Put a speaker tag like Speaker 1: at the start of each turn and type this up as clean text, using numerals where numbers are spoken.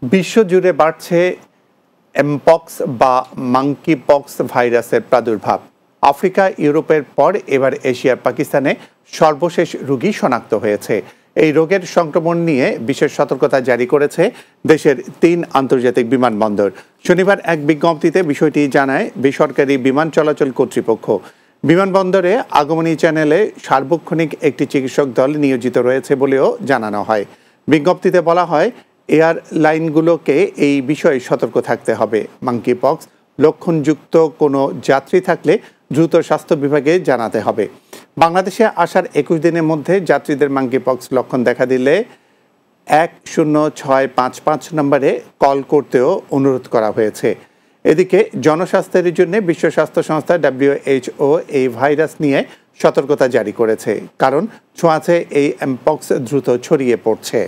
Speaker 1: বিশ্বজুড়ে বাড়ছে এমপক্স বা মাঙ্কি পক্স ভাইরাসের প্রাদুর্ভাব। আফ্রিকা ইউরোপের পর এবার এশিয়ার পাকিস্তানে সর্বশেষ রোগী শনাক্ত হয়েছে। এই রোগের সংক্রমণ নিয়ে বিশেষ সতর্কতা জারি করেছে দেশের ৩ আন্তর্জাতিক বিমানবন্দর। শনিবার এক বিজ্ঞপ্তিতে বিষয়টি জানায় বেসরকারি বিমান চলাচল কর্তৃপক্ষ। বিমানবন্দরে আগমনী চ্যানেলে সার্বক্ষণিক একটি চিকিৎসক দল নিয়োজিত রয়েছে বলেও জানানো হয়। বিজ্ঞপ্তিতে বলা হয়, এয়ারলাইনগুলোকে এই বিষয়ে সতর্ক থাকতে হবে। মাঙ্কি পক্স লক্ষণযুক্ত কোনো যাত্রী থাকলে দ্রুত স্বাস্থ্য বিভাগে জানাতে হবে। বাংলাদেশে আসার ২১ দিনের মধ্যে যাত্রীদের মাঙ্কি পক্স লক্ষণ দেখা দিলে ১০৬৫৫ নম্বরে কল করতেও অনুরোধ করা হয়েছে। এদিকে জনস্বাস্থ্যের জন্য বিশ্ব স্বাস্থ্য সংস্থা WHO এই ভাইরাস নিয়ে সতর্কতা জারি করেছে, কারণ ছোঁয়াচে এই এমপক্স দ্রুত ছড়িয়ে পড়ছে।